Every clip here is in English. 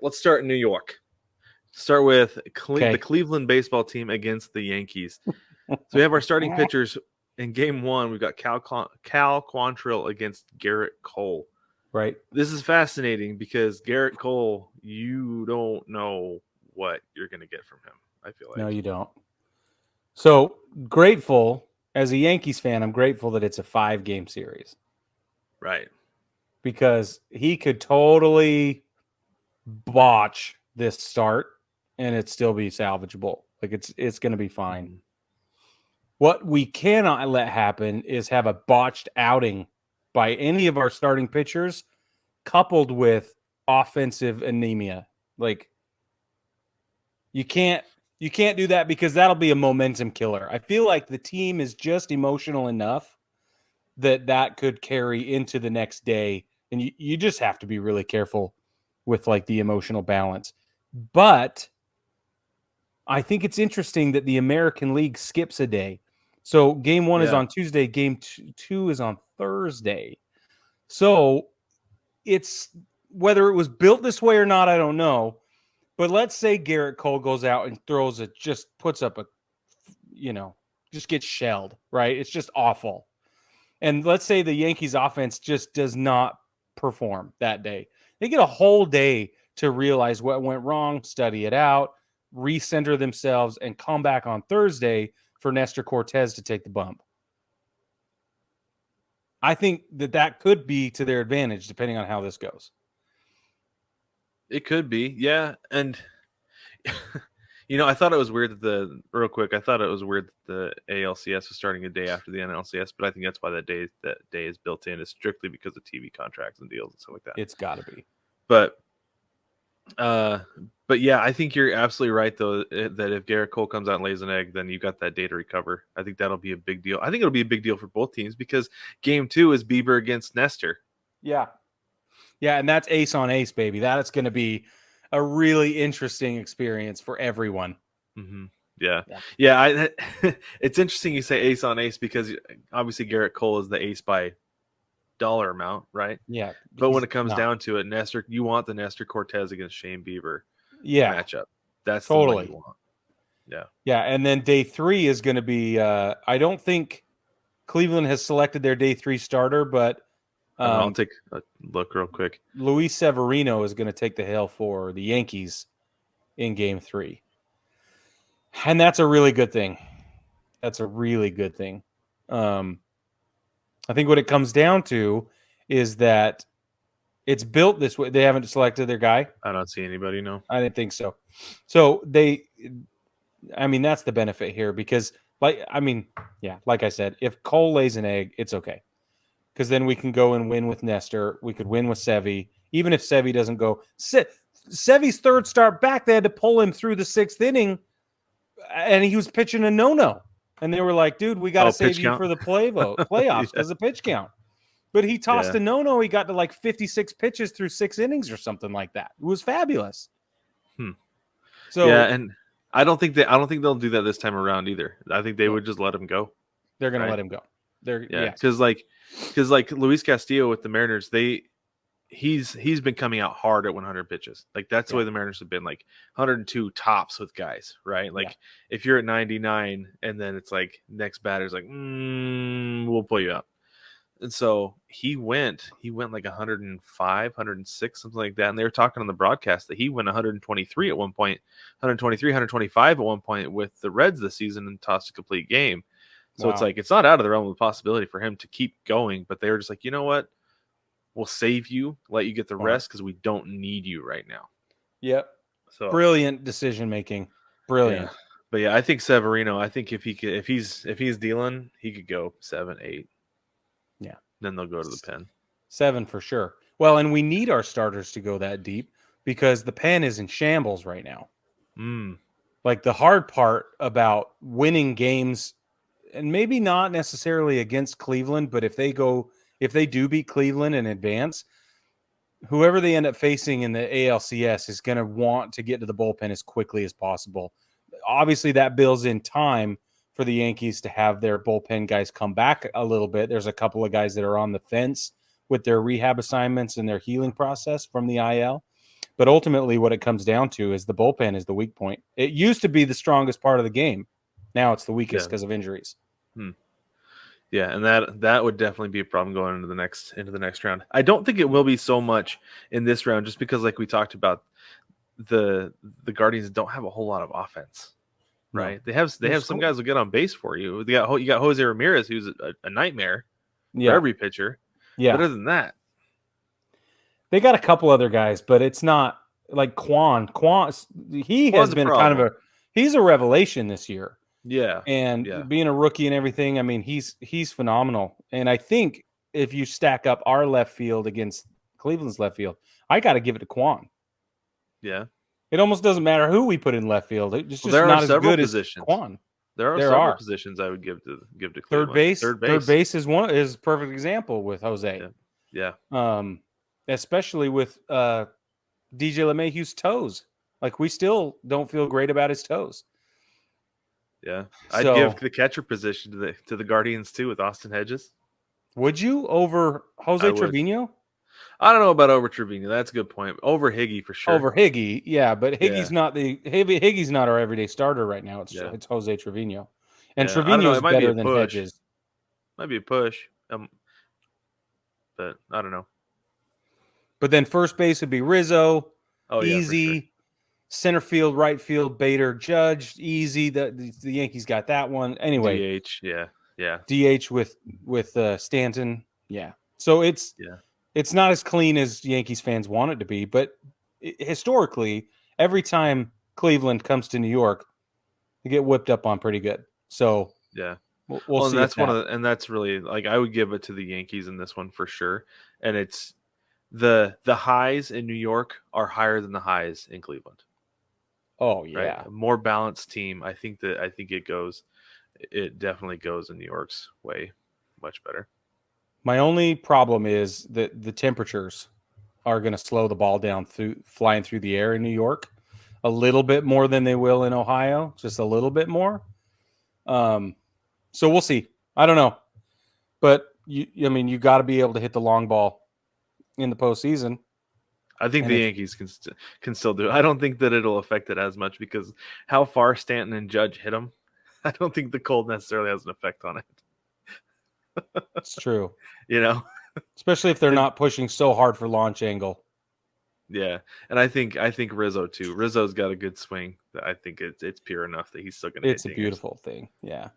let's start in New York. Start with the Okay. Cleveland baseball team against the Yankees. So we have our starting pitchers in game one. We've got Cal Quantrill against Garrett Cole. Right. This is fascinating because Garrett Cole, you don't know what you're going to get from him, I feel like. No, you don't. So grateful as a Yankees fan, I'm grateful that it's a 5-game series. Right. Because he could totally botch this start and it still be salvageable. Like it's going to be fine. Mm-hmm. What we cannot let happen is have a botched outing by any of our starting pitchers coupled with offensive anemia. Like you can't do that because that'll be a momentum killer. I feel like the team is just emotional enough that could carry into the next day. And you just have to be really careful with like the emotional balance. But I think it's interesting that the American League skips a day. So game 1 is on Tuesday, game 2 is on Thursday. So it's whether it was built this way or not, I don't know. But let's say Garrett Cole goes out and throws it, just puts up just gets shelled, right? It's just awful. And let's say the Yankees offense just does not perform that day. They get a whole day to realize what went wrong, study it out, recenter themselves, and come back on Thursday for Nestor Cortez to take the bump. I think that could be to their advantage, depending on how this goes. It could be, yeah. And, I thought it was weird that I thought it was weird that the ALCS was starting a day after the NLCS, but I think that's why that day is built in, is strictly because of TV contracts and deals and stuff like that. It's got to be. But yeah, I think you're absolutely right, though, that if Garrett Cole comes out and lays an egg, then you got that day to recover. I think that'll be a big deal. I think it'll be a big deal for both teams because game 2 is Bieber against Nestor. Yeah. Yeah, and that's ace on ace, baby. That's going to be a really interesting experience for everyone. Mm-hmm. Yeah. It's interesting you say ace on ace because obviously Garrett Cole is the ace by dollar amount, right? Yeah. But when it comes down to it, you want the Nestor Cortez against Shane Bieber matchup. That's totally the one you want. Yeah. Yeah, and then day 3 is going to be I don't think Cleveland has selected their day 3 starter, but I'll take a look real quick. Luis Severino is going to take the hill for the Yankees in game 3. And that's a really good thing. That's a really good thing. I think what it comes down to is that it's built this way. They haven't selected their guy. I don't see anybody, no. I didn't think so. So that's the benefit here because, like I said, if Cole lays an egg, it's okay. Because then we can go and win with Nestor. We could win with Sevy. Even if Sevy doesn't go. Sevy's third start back, they had to pull him through the 6th inning, and he was pitching a no-no. And they were like, dude, we got to save you for the playoffs because of pitch count. But he tossed a no-no. He got to like 56 pitches through 6 innings or something like that. It was fabulous. So yeah, and I don't think they'll do that this time around either. I think they would just let him go. They're going to let him go. Because like Luis Castillo with the Mariners, he's been coming out hard at 100 pitches. Like that's the way the Mariners have been, like 102 tops with guys, right? Like if you're at 99 and then it's like next batter's like, we'll pull you out. And so he went like 105, 106, something like that. And they were talking on the broadcast that he went 123 at one point, 123, 125 at one point with the Reds this season and tossed a complete game. So it's like, it's not out of the realm of the possibility for him to keep going, but they were just like, you know what? We'll save you, let you get the rest because we don't need you right now. Yep. So brilliant decision making. Brilliant. Yeah. But yeah, I think Severino, I think if he's dealing, he could go 7, 8. Yeah. Then they'll go to the pen. 7 for sure. Well, and we need our starters to go that deep because the pen is in shambles right now. Like the hard part about winning games, and maybe not necessarily against Cleveland, but if they do beat Cleveland and advance, whoever they end up facing in the ALCS is going to want to get to the bullpen as quickly as possible. Obviously, that builds in time for the Yankees to have their bullpen guys come back a little bit. There's a couple of guys that are on the fence with their rehab assignments and their healing process from the IL. But ultimately, what it comes down to is the bullpen is the weak point. It used to be the strongest part of the game. Now it's the weakest because of injuries. Yeah, and that would definitely be a problem going into the next round. I don't think it will be so much in this round, just because, like we talked about, the Guardians don't have a whole lot of offense, right? No. They have some guys who get on base for you. You got Jose Ramirez, who's a nightmare for every pitcher. Yeah. But other than that, they got a couple other guys, but it's not like Quan. He has been kind of he's a revelation this year. Yeah. And being a rookie and everything, I mean, he's phenomenal. And I think if you stack up our left field against Cleveland's left field, I got to give it to Quan. Yeah. It almost doesn't matter who we put in left field. It's just not as good as Quan. There are several positions I would give to Cleveland. Third base is a perfect example with Jose. Yeah. Especially with DJ LeMahieu's toes. Like, we still don't feel great about his toes. Yeah, I'd give the catcher position to the Guardians too with Austin Hedges. Would you over Jose Trevino? I don't know about over Trevino. That's a good point. Over Higgy for sure. Over Higgy, yeah, but Higgy's not Higgy's not our everyday starter right now. It's Jose Trevino, and Trevino is better than Hedges. Might be a push, but I don't know. But then first base would be Rizzo. Oh, easy. Yeah, for sure. Center field, right field, Bader, Judge, easy. The Yankees got that one. Anyway, DH, yeah. DH with Stanton, yeah. So it's not as clean as Yankees fans want it to be, but historically, every time Cleveland comes to New York, they get whipped up on pretty good. So yeah, we'll see. And that's and that's really, like, I would give it to the Yankees in this one for sure. And it's the highs in New York are higher than the highs in Cleveland. Oh yeah, right? A more balanced team. I think it definitely goes in New York's way much better. My only problem is that the temperatures are going to slow the ball down flying through the air in New York a little bit more than they will in Ohio, just a little bit more. So we'll see. I don't know, but you got to be able to hit the long ball in the postseason. I think the Yankees can still do it. I don't think that it'll affect it as much because how far Stanton and Judge hit them, I don't think the cold necessarily has an effect on it. It's true. Especially if they're not pushing so hard for launch angle. Yeah, and I think Rizzo too. Rizzo's got a good swing. I think it's pure enough that he's still going to. It's a beautiful thing. Yeah.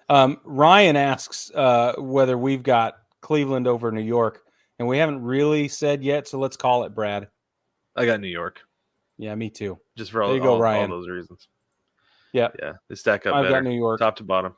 Ryan asks whether we've got Cleveland over New York. And we haven't really said yet, so let's call it, Brad. I got New York. Yeah, me too. Just for all those reasons. Yeah. Yeah. They stack up I've better. got New York. Top to bottom.